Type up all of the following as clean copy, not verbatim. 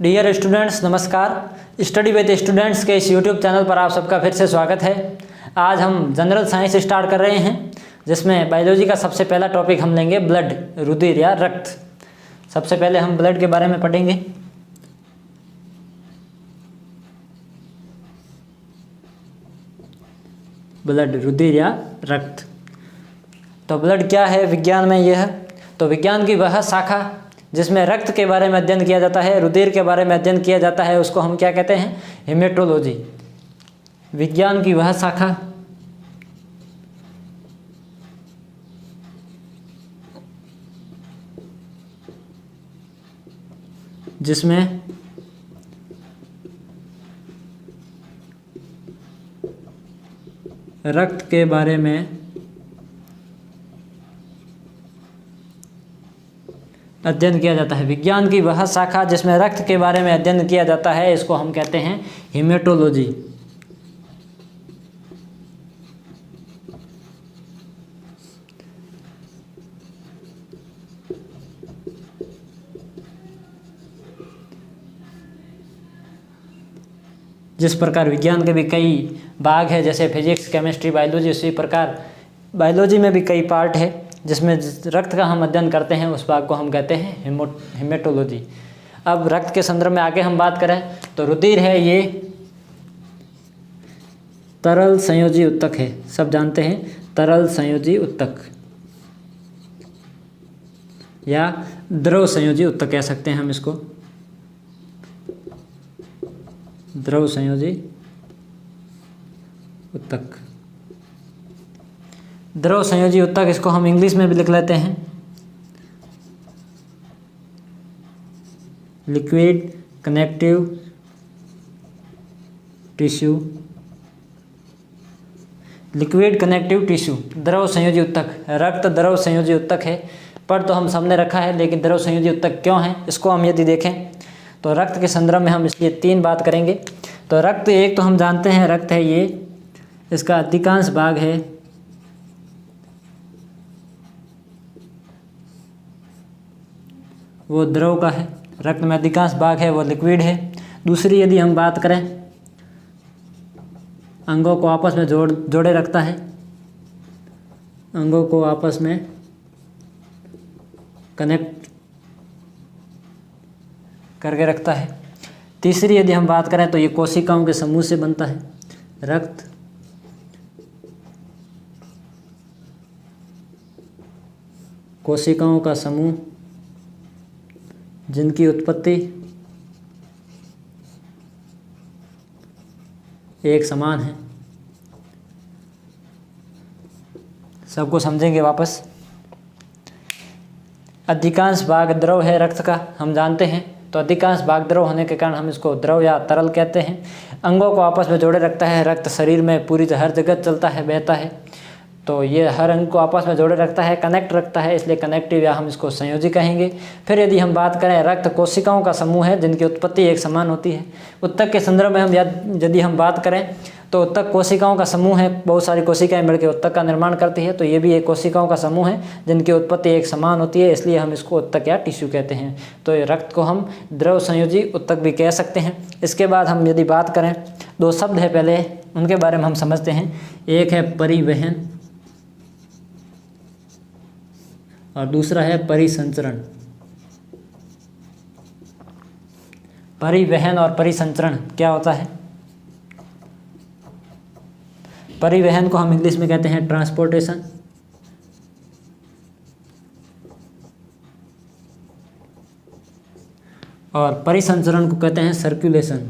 Dear students, नमस्कार। Study with students के इस यूट्यूब चैनल पर आप सबका फिर से स्वागत है। आज हम जनरल साइंस स्टार्ट कर रहे हैं, जिसमें बायोलॉजी का सबसे पहला टॉपिक हम लेंगे ब्लड, रुधिर या रक्त। सबसे पहले हम ब्लड के बारे में पढ़ेंगे। ब्लड, रुधिर या रक्त। तो ब्लड क्या है विज्ञान में? यह तो विज्ञान की वह शाखा जिसमें रक्त के बारे में अध्ययन किया जाता है, रुधिर के बारे में अध्ययन किया जाता है, उसको हम क्या कहते हैं? हेमेटोलॉजी। विज्ञान की वह शाखा जिसमें रक्त के बारे में अध्ययन किया जाता है। विज्ञान की वह शाखा जिसमें रक्त के बारे में अध्ययन किया जाता है, इसको हम कहते हैं हेमेटोलॉजी। जिस प्रकार विज्ञान के भी कई भाग है, जैसे फिजिक्स, केमिस्ट्री, बायोलॉजी, उसी प्रकार बायोलॉजी में भी कई पार्ट है जिसमें रक्त का हम अध्ययन करते हैं, उस भाग को हम कहते हैं हेमेटोलॉजी। अब रक्त के संदर्भ में आगे हम बात करें तो रुधिर है, ये तरल संयोजी उत्तक है। सब जानते हैं तरल संयोजी उत्तक या द्रव संयोजी उत्तक कह सकते हैं हम इसको। द्रव संयोजी उत्तक, द्रव संयोजी उत्तक, इसको हम इंग्लिश में भी लिख लेते हैं liquid connective tissue. Liquid connective tissue, द्रव संयोजी उत्तक। रक्त द्रव संयोजी उत्तक है, पर तो हम सबने रखा है, लेकिन द्रव संयोजी उत्तक क्यों है, इसको हम यदि देखें तो रक्त के संदर्भ में हम इसलिए 3 बात करेंगे। तो रक्त, एक तो हम जानते हैं रक्त है ये, इसका अधिकांश भाग है वो द्रव का है, रक्त में अधिकांश भाग है वो लिक्विड है। दूसरी यदि हम बात करें, अंगों को आपस में जोड़े रखता है, अंगों को आपस में कनेक्ट करके रखता है। तीसरी यदि हम बात करें तो ये कोशिकाओं के समूह से बनता है। रक्त कोशिकाओं का समूह जिनकी उत्पत्ति एक समान है। सबको समझेंगे वापस। अधिकांश भाग द्रव है रक्त का, हम जानते हैं, तो अधिकांश भाग द्रव होने के कारण हम इसको द्रव या तरल कहते हैं। अंगों को आपस में जोड़े रखता है रक्त, शरीर में पूरी हर जगह चलता है, बहता है, तो ये हर अंग को आपस में जोड़े रखता है, कनेक्ट रखता है, इसलिए कनेक्टिव या हम इसको संयोजी कहेंगे। फिर यदि हम बात करें, रक्त कोशिकाओं का समूह है जिनकी उत्पत्ति एक समान होती है। उत्तक के संदर्भ में हम यदि हम बात करें तो उत्तक कोशिकाओं का समूह है, बहुत सारी कोशिकाएं मिलकर उत्तक का निर्माण करती है, तो ये भी एक कोशिकाओं का समूह है जिनकी उत्पत्ति एक समान होती है, इसलिए हम इसको उत्तक या टिश्यू कहते हैं। तो रक्त को हम द्रव संयोजी उत्तक भी कह सकते हैं। इसके बाद हम यदि बात करें, 2 शब्द है पहले, उनके बारे में हम समझते हैं। एक है परिवहन और दूसरा है परिसंचरण। परिवहन और परिसंचरण क्या होता है? परिवहन को हम इंग्लिश में कहते हैं ट्रांसपोर्टेशन, और परिसंचरण को कहते हैं सर्कुलेशन।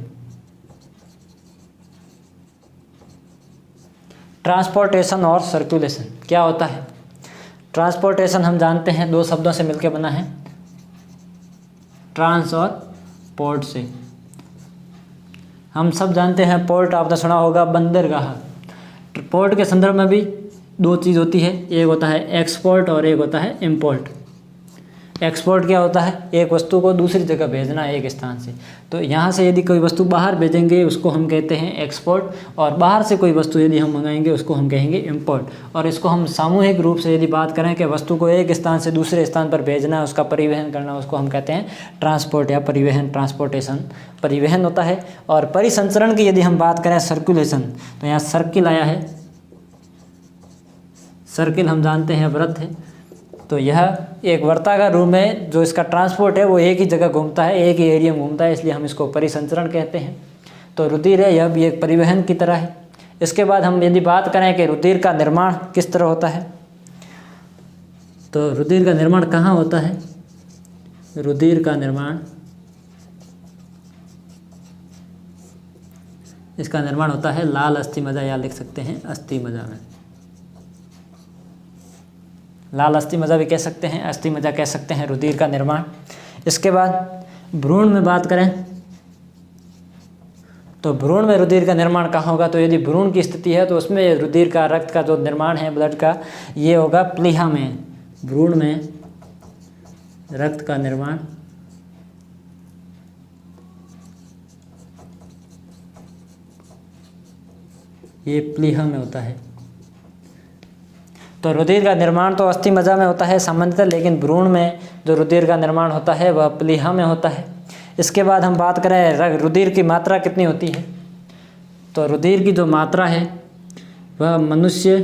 ट्रांसपोर्टेशन और सर्कुलेशन क्या होता है? ट्रांसपोर्टेशन हम जानते हैं 2 शब्दों से मिलकर बना है, ट्रांस और पोर्ट से। हम सब जानते हैं पोर्ट, आपने सुना होगा बंदरगाह। पोर्ट के संदर्भ में भी 2 चीज़ होती है, एक होता है एक्सपोर्ट और एक होता है इंपोर्ट। एक्सपोर्ट क्या होता है? एक वस्तु को दूसरी जगह भेजना है एक स्थान से। तो यहाँ से यदि कोई वस्तु बाहर भेजेंगे उसको हम कहते हैं एक्सपोर्ट, और बाहर से कोई वस्तु यदि हम मंगाएंगे उसको हम कहेंगे इंपोर्ट। और इसको हम सामूहिक रूप से यदि बात करें कि वस्तु को एक स्थान से दूसरे स्थान पर भेजना है, उसका परिवहन करना, उसको हम कहते हैं ट्रांसपोर्ट या परिवहन, ट्रांसपोर्टेशन, परिवहन होता है। और परिसंचरण की यदि हम बात करें, सर्कुलेशन, तो यहाँ सर्किल आया है। सर्किल हम जानते हैं वृत्त है, तो यह एक वर्ताकार रूप में जो इसका ट्रांसपोर्ट है वो एक ही जगह घूमता है, एक ही एरिया में घूमता है, इसलिए हम इसको परिसंचरण कहते हैं। तो रुधिर है, यह भी एक परिवहन की तरह है। इसके बाद हम यदि बात करें कि रुधिर का निर्माण किस तरह होता है, तो रुधिर का निर्माण कहाँ होता है? रुधिर का निर्माण, इसका निर्माण होता है लाल अस्थिमज्जा, या लिख सकते हैं अस्थिमज्जा में। लाल अस्थिमज्जा भी कह सकते हैं, अस्थिमज्जा कह सकते हैं रुधिर का निर्माण। इसके बाद भ्रूण में बात करें तो भ्रूण में रुधिर का निर्माण कहाँ होगा? तो यदि भ्रूण की स्थिति है तो उसमें रुधिर का, रक्त का जो निर्माण है, ब्लड का, ये होगा प्लीहा में। भ्रूण में रक्त का निर्माण ये प्लीहा में होता है। तो रुधिर का निर्माण तो अस्थिमज्जा में होता है सामान्यतः, लेकिन भ्रूण में जो रुधिर का निर्माण होता है वह प्लीहा में होता है। इसके बाद हम बात करें रुधिर की मात्रा कितनी होती है, तो रुधिर की जो मात्रा है वह मनुष्य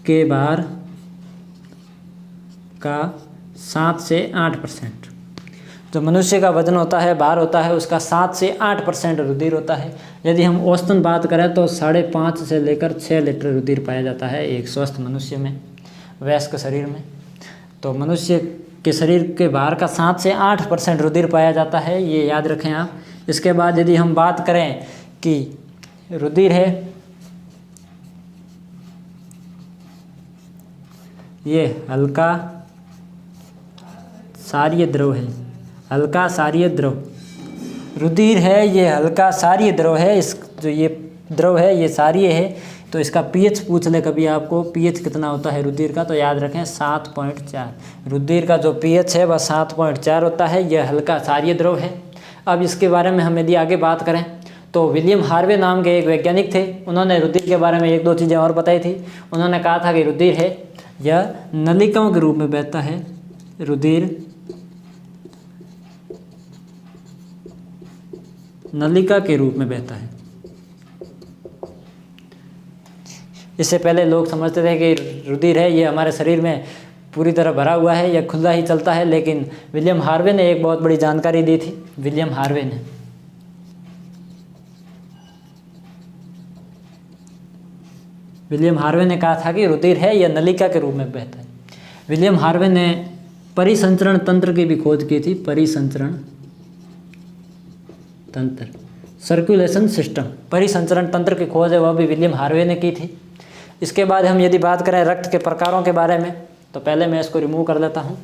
के भार का 7 से 8%। जो मनुष्य का वजन होता है, भार होता है, उसका 7 से 8% रुधिर होता है। यदि हम औसतन बात करें तो 5.5 से लेकर 6 लीटर रुधिर पाया जाता है एक स्वस्थ मनुष्य में, वयस्क शरीर में। तो मनुष्य के शरीर के भार का 7 से 8% रुधिर पाया जाता है, ये याद रखें आप। इसके बाद यदि हम बात करें कि रुधिर है, ये हल्का सारीय द्रव है, हल्का सारीय द्रव। रुधिर है ये हल्का सारीय द्रव है, इस जो ये द्रव है ये सारीय है। तो इसका पीएच पूछ ले कभी आपको, पीएच कितना होता है रुधिर का, तो याद रखें 7.4। रुधिर का जो पीएच है वह 7.4 होता है, यह हल्का सारीय द्रव है। अब इसके बारे में हम यदि आगे बात करें तो विलियम हार्वे नाम के एक वैज्ञानिक थे, उन्होंने रुधिर के बारे में 1-2 चीज़ें और बताई थी। उन्होंने कहा था कि रुधिर है यह नलिकाओं के रूप में बहता है, रुधिर नलिका के रूप में बहता है। इससे पहले लोग समझते थे कि रुधिर है ये हमारे शरीर में पूरी तरह भरा हुआ है या खुला ही चलता है, लेकिन विलियम हार्वे ने एक बहुत बड़ी जानकारी दी थी। विलियम हार्वे ने कहा था कि रुधिर है यह नलिका के रूप में बहता है। विलियम हार्वे ने परिसंचरण तंत्र की भी खोज की थी, परिसंचरण तंत्र, सर्कुलेशन सिस्टम, परिसंचरण तंत्र की खोज है वह भी विलियम हार्वे ने की थी। इसके बाद हम यदि बात करें रक्त के प्रकारों के बारे में, तो पहले मैं इसको रिमूव कर देता हूँ।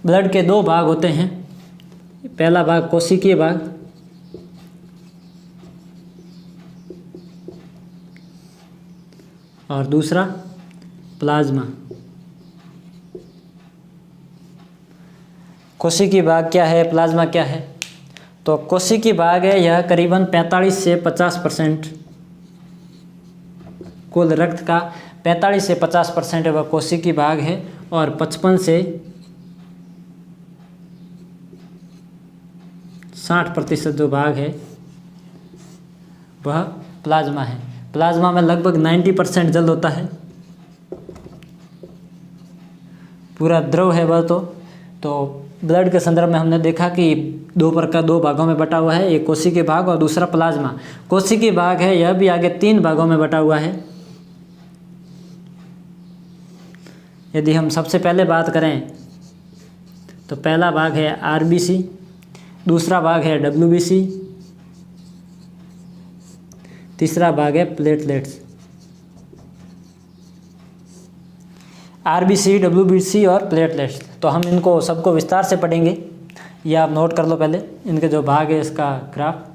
ब्लड के 2 भाग होते हैं। पहला भाग कोशिकीय भाग, और दूसरा प्लाज्मा। कोशिकीय भाग क्या है, प्लाज्मा क्या है? तो कोशिकीय भाग है यह करीबन 45 से 50% कुल रक्त का 45 से 50% वह कोशिकीय भाग है, और 55 से 60% जो भाग है वह प्लाज्मा है। प्लाज्मा में लगभग 90% जल होता है, पूरा द्रव है वह। तो ब्लड के संदर्भ में हमने देखा कि 2 भागों में बटा हुआ है, एक कोशिकीय भाग और दूसरा प्लाज्मा। कोशिकीय भाग है यह भी आगे 3 भागों में बटा हुआ है। यदि हम सबसे पहले बात करें तो पहला भाग है आरबीसी, दूसरा भाग है डब्ल्यूबीसी, तीसरा भाग है प्लेटलेट्स। आरबीसी, डब्ल्यूबीसी और प्लेटलेट्स, तो हम इनको सबको विस्तार से पढ़ेंगे। ये आप नोट कर लो पहले, इनके जो भाग है इसका ग्राफ।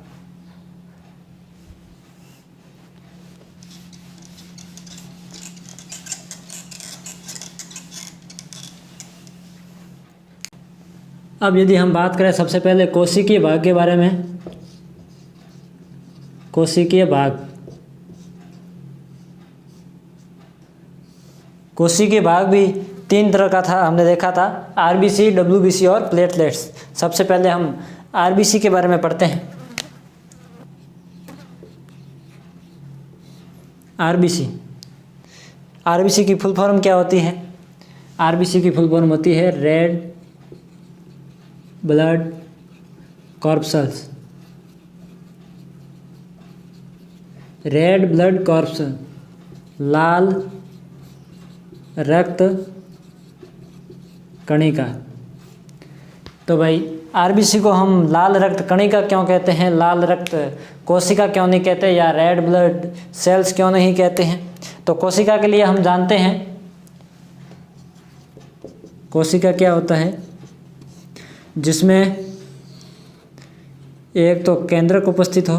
अब यदि हम बात करें सबसे पहले कोशिकीय भाग के बारे में। कोशिकीय भाग, कोशिकीय भाग भी 3 तरह का था, हमने देखा था, आरबीसी, डब्ल्यूबीसी और प्लेटलेट्स। सबसे पहले हम आरबीसी के बारे में पढ़ते हैं। आरबीसी, आरबीसी की फुल फॉर्म क्या होती है? आरबीसी की फुल फॉर्म होती है red blood corpuscles. Red blood corpuscle, लाल रक्त कणिका। तो भाई आरबीसी को हम लाल रक्त कणिका क्यों कहते हैं, लाल रक्त कोशिका क्यों नहीं कहते, या रेड ब्लड सेल्स क्यों नहीं कहते हैं? तो कोशिका के लिए हम जानते हैं, कोशिका क्या होता है, जिसमें एक तो केंद्रक उपस्थित हो,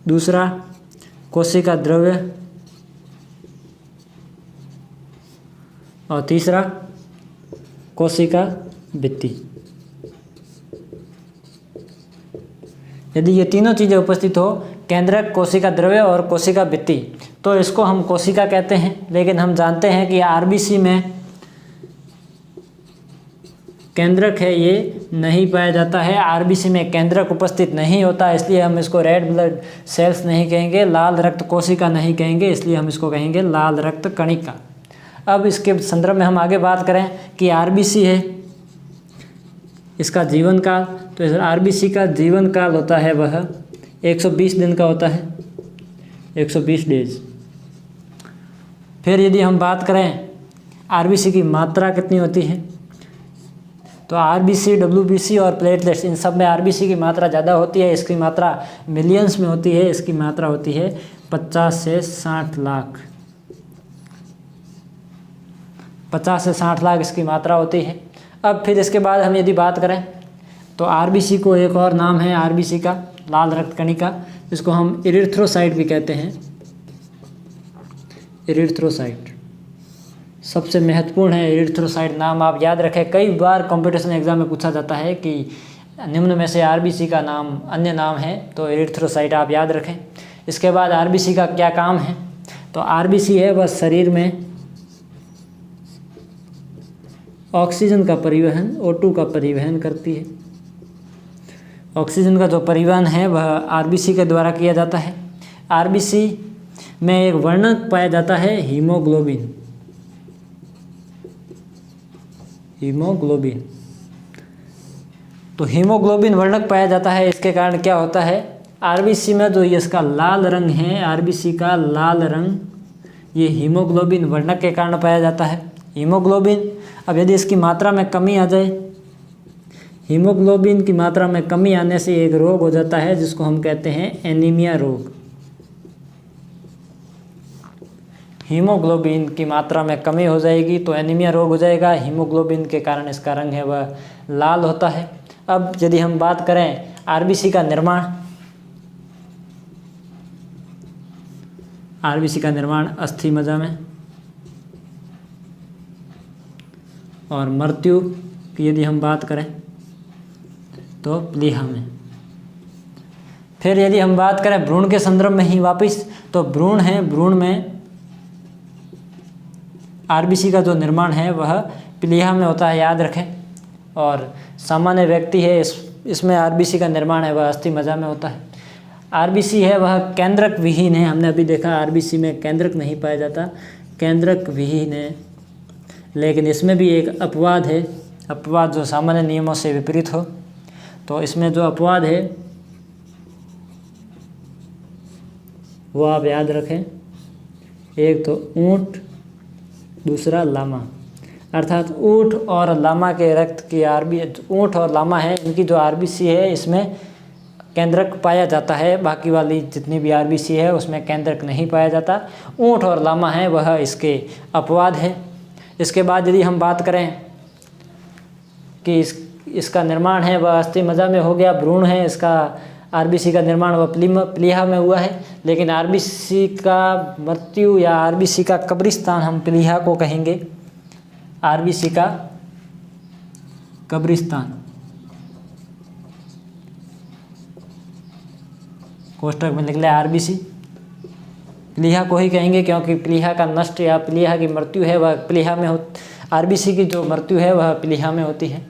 दूसरा कोशिका द्रव्य और तीसरा कोशिका भित्ति। यदि ये तीनों चीज़ें उपस्थित हो, केंद्रक, कोशिका द्रव्य और कोशिका भित्ति, तो इसको हम कोशिका कहते हैं। लेकिन हम जानते हैं कि आरबीसी में केंद्रक है ये नहीं पाया जाता है, आरबीसी में केंद्रक उपस्थित नहीं होता, इसलिए हम इसको रेड ब्लड सेल्स नहीं कहेंगे, लाल रक्त कोशिका नहीं कहेंगे, इसलिए हम इसको कहेंगे लाल रक्त कणिका। अब इसके संदर्भ में हम आगे बात करें कि आरबीसी है, इसका जीवन काल, तो इस आरबीसी का जीवन काल होता है वह 120 दिन का होता है, 120 डेज। फिर यदि हम बात करें आरबीसी की मात्रा कितनी होती है, तो आरबीसी, डब्ल्यूबीसी और प्लेटलेट्स, इन सब में आरबीसी की मात्रा ज़्यादा होती है, इसकी मात्रा मिलियंस में होती है, इसकी मात्रा होती है 50 से 60 लाख, 50 से 60 लाख इसकी मात्रा होती है। अब फिर इसके बाद हम यदि बात करें तो आरबीसी को एक और नाम है आरबीसी का, लाल रक्त कणिका, इसको हम इरिथ्रोसाइट भी कहते हैं। इरिथ्रोसाइट सबसे महत्वपूर्ण है, इरिथ्रोसाइट नाम आप याद रखें, कई बार कंपटीशन एग्जाम में पूछा जाता है कि निम्न में से आरबीसी का नाम अन्य नाम है, तो इरिथ्रोसाइट आप याद रखें। इसके बाद आरबीसी का क्या काम है, तो आरबीसी है वह शरीर में ऑक्सीजन का परिवहन, O2 का परिवहन करती है। ऑक्सीजन का जो परिवहन है वह आरबीसी के द्वारा किया जाता है। आरबीसी में एक वर्णक पाया जाता है हीमोग्लोबिन, हीमोग्लोबिन। तो हीमोग्लोबिन वर्णक पाया जाता है, इसके कारण क्या होता है, आरबीसी में जो इसका लाल रंग है, आरबीसी का लाल रंग, ये हीमोग्लोबिन वर्णक के कारण पाया जाता है। हीमोग्लोबिन, अब यदि इसकी मात्रा में कमी आ जाए, हीमोग्लोबिन की मात्रा में कमी आने से एक रोग हो जाता है जिसको हम कहते हैं एनीमिया रोग। हीमोग्लोबिन की मात्रा में कमी हो जाएगी तो एनीमिया रोग हो जाएगा, हीमोग्लोबिन के कारण इसका रंग है वह लाल होता है। अब यदि हम बात करें आरबीसी का निर्माण, आरबीसी का निर्माण अस्थि मज्जा में, और मृत्यु की यदि हम बात करें तो प्लीहा में। फिर यदि हम बात करें भ्रूण के संदर्भ में ही वापस, तो भ्रूण है, भ्रूण में आरबीसी का जो निर्माण है वह प्लीहा में होता है, याद रखें। और सामान्य व्यक्ति है, इसमें आरबीसी का निर्माण है वह अस्थि मज्जा में होता है। आरबीसी है वह केंद्रक विहीन है, हमने अभी देखा आरबीसी में केंद्रक नहीं पाया जाता, केंद्रक विहीन है। लेकिन इसमें भी एक अपवाद है, अपवाद जो सामान्य नियमों से विपरीत हो। तो इसमें जो अपवाद है वो आप याद रखें, एक तो ऊंट, दूसरा लामा। अर्थात ऊंट और लामा के रक्त की ऊंट और लामा है, इनकी जो आरबीसी है इसमें केंद्रक पाया जाता है, बाकी वाली जितनी भी आरबीसी है उसमें केंद्रक नहीं पाया जाता। ऊँट और लामा है वह इसके अपवाद है। इसके बाद यदि हम बात करें कि इसका निर्माण है वह अस्थि मज्जा में हो गया, भ्रूण है इसका आरबीसी का निर्माण वह प्लीहा में हुआ है। लेकिन आरबीसी का मृत्यु या आरबीसी का कब्रिस्तान हम प्लीहा को कहेंगे, आरबीसी का कब्रिस्तान, कोष्टक में लिख लिया आरबीसी, प्लीहा को ही कहेंगे क्योंकि प्लीहा का नष्ट या प्लीहा की मृत्यु है वह प्लीहा में आरबीसी की जो मृत्यु है वह प्लीहा में होती है।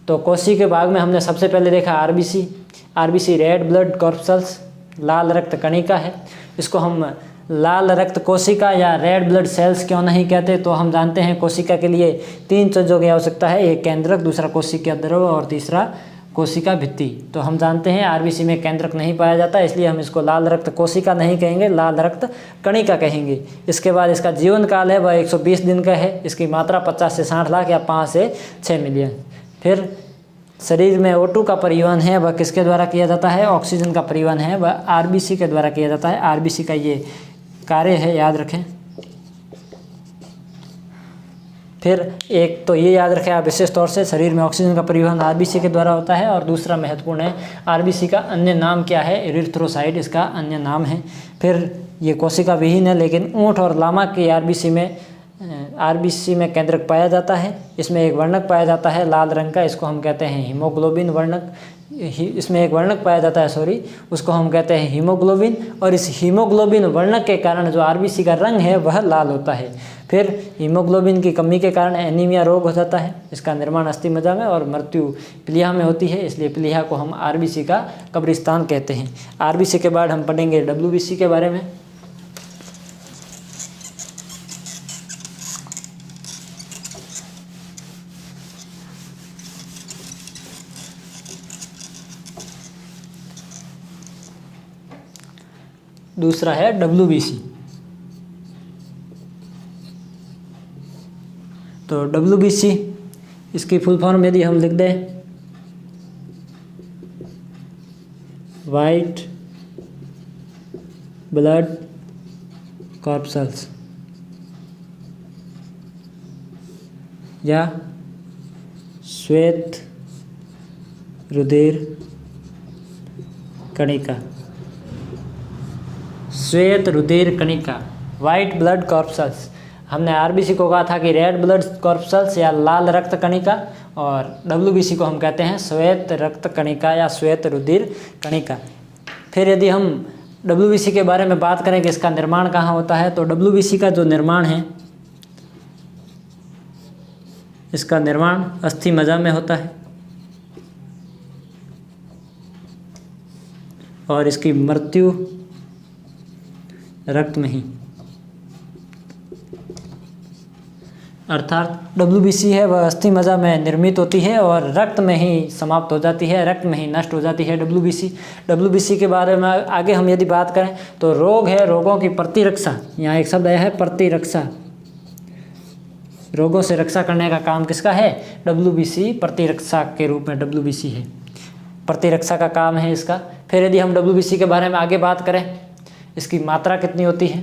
तो कोशी के भाग में हमने सबसे पहले देखा आरबीसी रेड ब्लड कॉर्पसल्स, लाल रक्त कणिका है। इसको हम लाल रक्त कोशिका या रेड ब्लड सेल्स क्यों नहीं कहते, तो हम जानते हैं कोशिका के लिए 3 चीज़ों की आवश्यकता है, एक केंद्रक, दूसरा कोशिका द्रव और तीसरा कोशिका भित्ति। तो हम जानते हैं आरबीसी में केंद्रक नहीं पाया जाता, इसलिए हम इसको लाल रक्त कोशिका नहीं कहेंगे, लाल रक्त कणिका कहेंगे। इसके बाद इसका जीवन काल है वह 120 दिन का है। इसकी मात्रा 50 से 60 लाख या 5 से 6 मिलियन। फिर शरीर में O2 का परिवहन है वह किसके द्वारा किया जाता है, ऑक्सीजन का परिवहन है वह आरबीसी के द्वारा किया जाता है। आरबीसी का ये कार्य है, याद रखें। फिर एक तो ये याद रखें आप विशेष तौर से, शरीर में ऑक्सीजन का परिवहन आरबीसी के द्वारा होता है। और दूसरा महत्वपूर्ण है, आरबीसी का अन्य नाम क्या है, एरिथ्रोसाइट इसका अन्य नाम है। फिर ये कोशिका विहीन है, लेकिन ऊँट और लामा की आरबीसी में केंद्रक पाया जाता है। इसमें एक वर्णक पाया जाता है लाल रंग का, इसको हम कहते हैं हीमोग्लोबिन वर्णक। इसमें एक वर्णक पाया जाता है उसको हम कहते हैं हीमोग्लोबिन। और इस हीमोग्लोबिन वर्णक के कारण जो आरबीसी का रंग है वह लाल होता है। फिर हीमोग्लोबिन की कमी के कारण एनीमिया रोग हो जाता है। इसका निर्माण अस्थि मज्जा में और मृत्यु प्लीहा में होती है, इसलिए प्लीहा को हम आरबीसी का कब्रिस्तान कहते हैं। आरबीसी के बाद हम पढ़ेंगे डब्ल्यूबीसी के बारे में। दूसरा है डब्ल्यूबीसी। तो डब्ल्यूबीसी इसकी फुल फॉर्म यदि हम लिख दें, वाइट ब्लड कॉर्पसल्स या श्वेत रुधिर कणिका, श्वेत रुधिर कणिका, वाइट ब्लड कॉर्पसल्स। हमने आरबीसी को कहा था कि रेड ब्लड कॉर्पसल्स या लाल रक्त कणिका, और डब्ल्यूबीसी को हम कहते हैं श्वेत रक्त कणिका या श्वेत रुधिर कणिका। फिर यदि हम डब्ल्यूबीसी के बारे में बात करें कि इसका निर्माण कहाँ होता है, तो डब्ल्यूबीसी का जो निर्माण है इसका निर्माण अस्थि मज्जा में होता है और इसकी मृत्यु रक्त में ही, अर्थात डब्ल्यूबीसी है वह अस्थि मज्जा में निर्मित होती है और रक्त में ही समाप्त हो जाती है, रक्त में ही नष्ट हो जाती है डब्ल्यूबीसी के बारे में आगे हम यदि बात करें तो रोग है, रोगों की प्रतिरक्षा, यहाँ एक शब्द आया है प्रतिरक्षा, रोगों से रक्षा करने का काम किसका है, डब्ल्यूबीसी प्रतिरक्षा के रूप में डब्ल्यूबीसी है, प्रतिरक्षा का काम है इसका। फिर यदि हम डब्ल्यूबीसी के बारे में आगे बात करें, इसकी मात्रा कितनी होती है,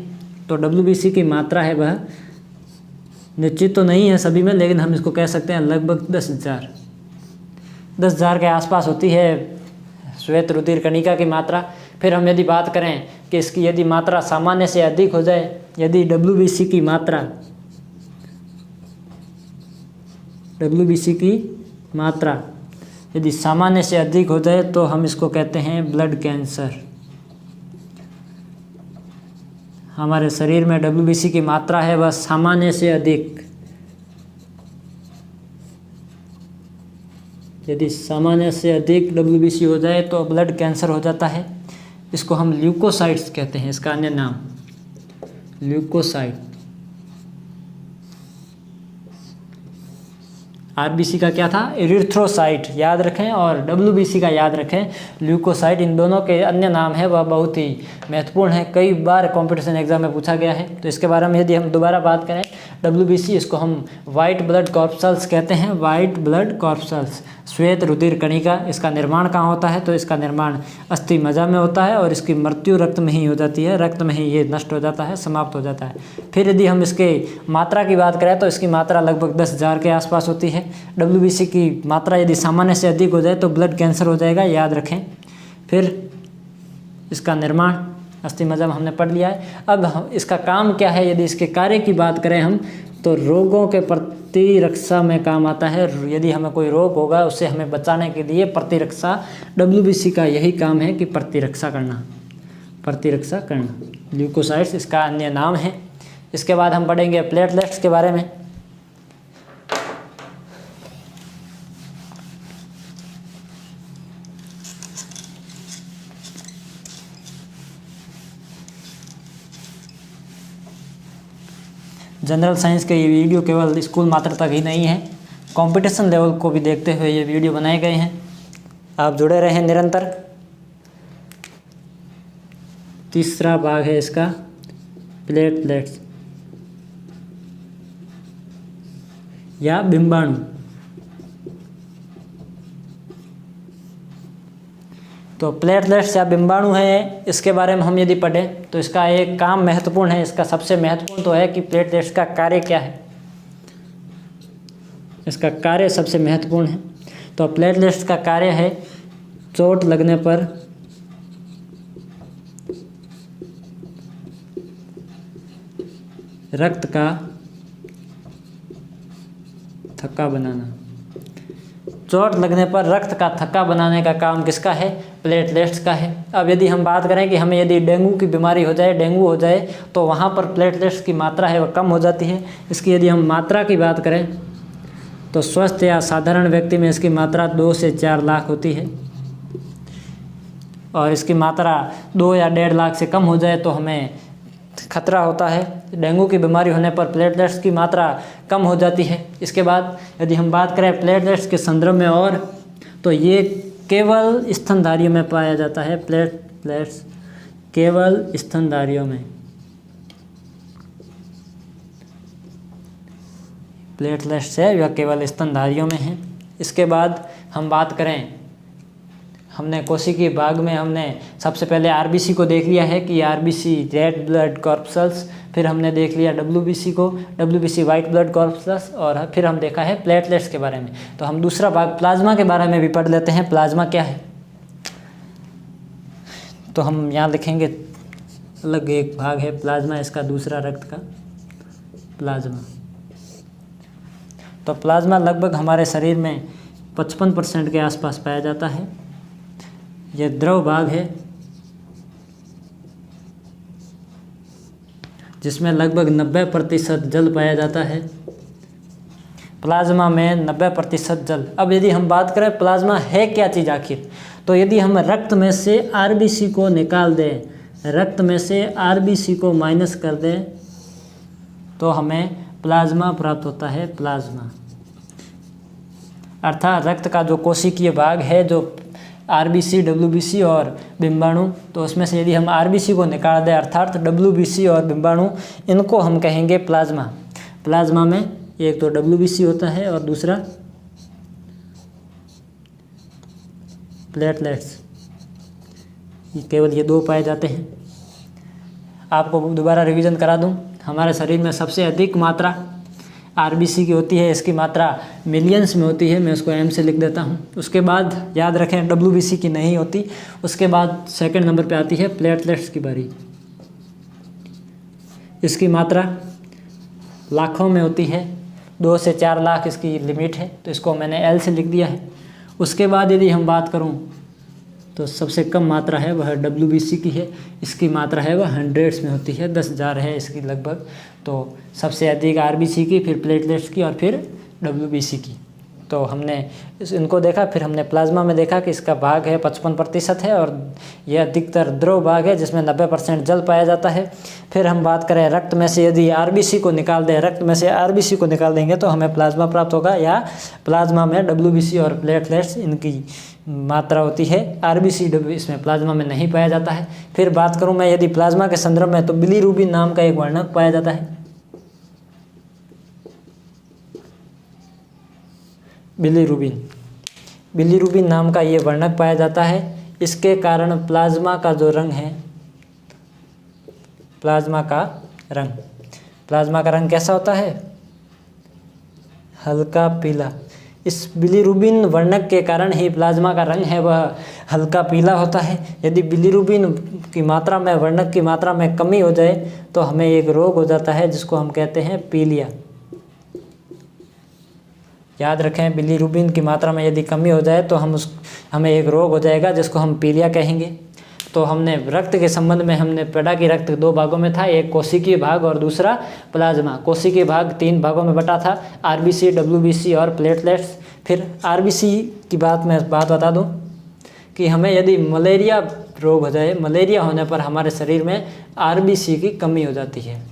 तो डब्ल्यूबीसी की मात्रा है वह निश्चित तो नहीं है सभी में, लेकिन हम इसको कह सकते हैं लगभग 10,000 के आसपास होती है श्वेत रुधिर कणिका की मात्रा। फिर हम यदि बात करें कि इसकी यदि मात्रा सामान्य से अधिक हो जाए, यदि डब्ल्यूबीसी की मात्रा यदि सामान्य से अधिक हो जाए तो हम इसको कहते हैं ब्लड कैंसर। हमारे शरीर में डब्ल्यूबीसी की मात्रा है वह सामान्य से अधिक, यदि सामान्य से अधिक डब्ल्यूबीसी हो जाए तो ब्लड कैंसर हो जाता है। इसको हम ल्यूकोसाइट्स कहते हैं, इसका अन्य नाम ल्यूकोसाइट। आरबीसी का क्या था, एरिथ्रोसाइट याद रखें, और डब्ल्यूबीसी का याद रखें ल्यूकोसाइट। इन दोनों के अन्य नाम है वह बहुत ही महत्वपूर्ण है, कई बार कंपटीशन एग्जाम में पूछा गया है। तो इसके बारे में यदि हम दोबारा बात करें, WBC इसको हम वाइट ब्लड कॉर्पसल्स कहते हैं, वाइट ब्लड कॉर्पसल्स, श्वेत रुधिर कणिका। इसका निर्माण कहाँ होता है? तो इसका निर्माण अस्थि मज्जा में होता है और इसकी मृत्यु रक्त में ही हो जाती है, रक्त में ही ये नष्ट हो जाता है, समाप्त हो जाता है। फिर यदि हम इसके मात्रा की बात करें तो इसकी मात्रा लगभग 10,000 के आसपास होती है। WBC की मात्रा यदि सामान्य से अधिक हो जाए तो ब्लड कैंसर हो जाएगा, याद रखें। फिर इसका निर्माण अस्थि मज्जा में हमने पढ़ लिया है। अब इसका काम क्या है? यदि इसके कार्य की बात करें हम तो रोगों के प्रतिरक्षा में काम आता है। यदि हमें कोई रोग होगा उससे हमें बचाने के लिए प्रतिरक्षा, WBC का यही काम है कि प्रतिरक्षा करना, प्रतिरक्षा करना। ल्यूकोसाइट्स इसका अन्य नाम है। इसके बाद हम पढ़ेंगे प्लेटलेट्स के बारे में। जनरल साइंस के ये वीडियो केवल स्कूल मात्र तक ही नहीं है, कंपटीशन लेवल को भी देखते हुए ये वीडियो बनाए गए हैं। आप जुड़े रहें निरंतर। तीसरा भाग है इसका प्लेटलेट्स या बिंबाणु। तो प्लेटलेट्स या बिंबाणु है, इसके बारे में हम यदि पढ़ें तो इसका एक काम महत्वपूर्ण है। इसका सबसे महत्वपूर्ण तो है कि प्लेटलेट्स का कार्य क्या है, इसका कार्य सबसे महत्वपूर्ण है। तो प्लेटलेट्स का कार्य है चोट लगने पर रक्त का थक्का बनाना। चोट लगने पर रक्त का थक्का बनाने का काम किसका है? प्लेटलेट्स का है। अब यदि हम बात करें कि हमें यदि डेंगू की बीमारी हो जाए, डेंगू हो जाए, तो वहाँ पर प्लेटलेट्स की मात्रा है वह कम हो जाती है। इसकी यदि हम मात्रा की बात करें तो स्वस्थ या साधारण व्यक्ति में इसकी मात्रा 2 से 4 लाख होती है, और इसकी मात्रा 2 या 1.5 लाख से कम हो जाए तो हमें खतरा होता है। डेंगू की बीमारी होने पर प्लेटलेट्स की मात्रा कम हो जाती है। इसके बाद यदि हम बात करें प्लेटलेट्स के संदर्भ में और, तो ये केवल स्तनधारियों में पाया जाता है। प्लेटलेट्स केवल स्तनधारियों में, प्लेटलेट्स है यह केवल स्तनधारियों में है। इसके बाद हम बात करें, हमने कोशिकीय भाग में हमने सबसे पहले RBC को देख लिया है कि RBC रेड ब्लड कॉर्पसल्स, फिर हमने देख लिया WBC को, WBC वाइट ब्लड कॉर्पसल्स, और फिर हम देखा है प्लेटलेट्स के बारे में। तो हम दूसरा भाग प्लाज्मा के बारे में भी पढ़ लेते हैं। प्लाज्मा क्या है? तो हम यहाँ लिखेंगे अलग एक भाग है प्लाज्मा, इसका दूसरा रक्त का प्लाज्मा। तो प्लाज्मा लगभग हमारे शरीर में 55% के आसपास पाया जाता है। यह द्रव भाग है जिसमें लगभग 90% जल पाया जाता है। प्लाज्मा में 90% जल। अब यदि हम बात करें प्लाज्मा है क्या चीज़ आखिर, तो यदि हम रक्त में से RBC को निकाल दें, रक्त में से RBC को माइनस कर दें, तो हमें प्लाज्मा प्राप्त होता है। प्लाज्मा अर्थात रक्त का जो कोशिकीय भाग है, जो RBC, WBC और बिंबाणु, तो उसमें से यदि हम RBC को निकाल दें अर्थात WBC और बिंबाणु, इनको हम कहेंगे प्लाज्मा। प्लाज्मा में एक तो WBC होता है और दूसरा प्लेटलेट्स, केवल ये 2 पाए जाते हैं। आपको दोबारा रिवीजन करा दूं, हमारे शरीर में सबसे अधिक मात्रा RBC की होती है, इसकी मात्रा मिलियंस में होती है, मैं उसको M से लिख देता हूँ। उसके बाद याद रखें WBC की नहीं होती। उसके बाद सेकंड नंबर पे आती है प्लेटलेट्स की बारी, इसकी मात्रा लाखों में होती है, 2 से 4 लाख इसकी लिमिट है, तो इसको मैंने L से लिख दिया है। उसके बाद यदि हम बात करूँ तो सबसे कम मात्रा है वह WBC की है, इसकी मात्रा है वह 100s में होती है, 10,000 है इसकी लगभग। तो सबसे अधिक RBC की, फिर प्लेटलेट्स की और फिर WBC की। तो हमने इनको देखा, फिर हमने प्लाज्मा में देखा कि इसका भाग है 55% है और यह अधिकतर द्रव भाग है जिसमें 90% जल पाया जाता है। फिर हम बात करें रक्त में से यदि RBC को निकाल दें, रक्त में से RBC को निकाल देंगे तो हमें प्लाज्मा प्राप्त होगा, या प्लाज्मा में WBC और प्लेटलेट्स इनकी मात्रा होती है। RBC इसमें प्लाज्मा में नहीं पाया जाता है। फिर बात करूं मैं यदि प्लाज्मा के संदर्भ में, तो बिलीरुबिन नाम का एक वर्णक पाया जाता है। बिलीरुबिन। बिलीरुबिन नाम का ये वर्णक पाया जाता है। इसके कारण प्लाज्मा का जो रंग है, प्लाज्मा का रंग कैसा होता है? हल्का पीला। इस बिलीरुबिन वर्णक के कारण ही प्लाज्मा का रंग है वह हल्का पीला होता है। यदि बिलीरुबिन की मात्रा में, वर्णक की मात्रा में कमी हो जाए तो हमें एक रोग हो जाता है जिसको हम कहते हैं पीलिया। याद रखें, बिलीरुबिन की मात्रा में यदि कमी हो जाए तो हमें एक रोग हो जाएगा जिसको हम पीलिया कहेंगे। तो हमने रक्त के संबंध में हमने पढ़ा कि रक्त 2 भागों में था, एक कोशिकीय भाग और दूसरा प्लाज्मा। कोशिकीय भाग 3 भागों में बटा था, आरबीसी, डब्ल्यूबीसी और प्लेटलेट्स। फिर आरबीसी की बात बता दूं कि हमें यदि मलेरिया रोग हो जाए, मलेरिया होने पर हमारे शरीर में आरबीसी की कमी हो जाती है।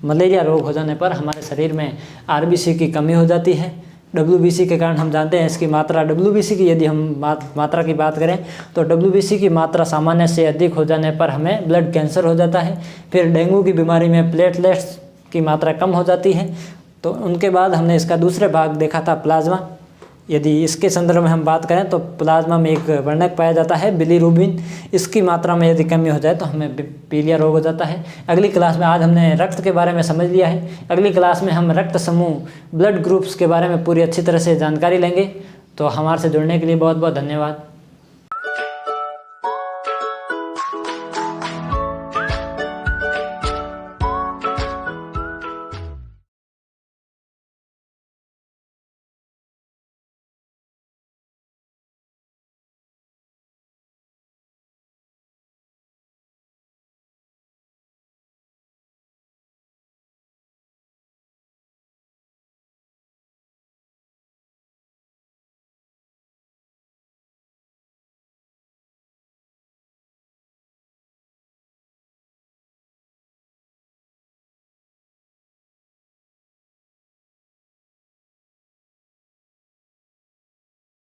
मलेरिया रोग हो जाने पर हमारे शरीर में आरबीसी की कमी हो जाती है। डब्ल्यूबीसी के कारण हम जानते हैं इसकी मात्रा, डब्ल्यूबीसी की यदि हम मात्रा की बात करें तो डब्ल्यूबीसी की मात्रा सामान्य से अधिक हो जाने पर हमें ब्लड कैंसर हो जाता है। फिर डेंगू की बीमारी में प्लेटलेट्स की मात्रा कम हो जाती है। तो उनके बाद हमने इसका दूसरे भाग देखा था प्लाज्मा। यदि इसके संदर्भ में हम बात करें तो प्लाज्मा में एक वर्णक पाया जाता है बिलीरुबिन। इसकी मात्रा में यदि कमी हो जाए तो हमें पीलिया रोग हो जाता है। अगली क्लास में, आज हमने रक्त के बारे में समझ लिया है, अगली क्लास में हम रक्त समूह, ब्लड ग्रुप्स के बारे में पूरी अच्छी तरह से जानकारी लेंगे। तो हमारे से जुड़ने के लिए बहुत बहुत धन्यवाद।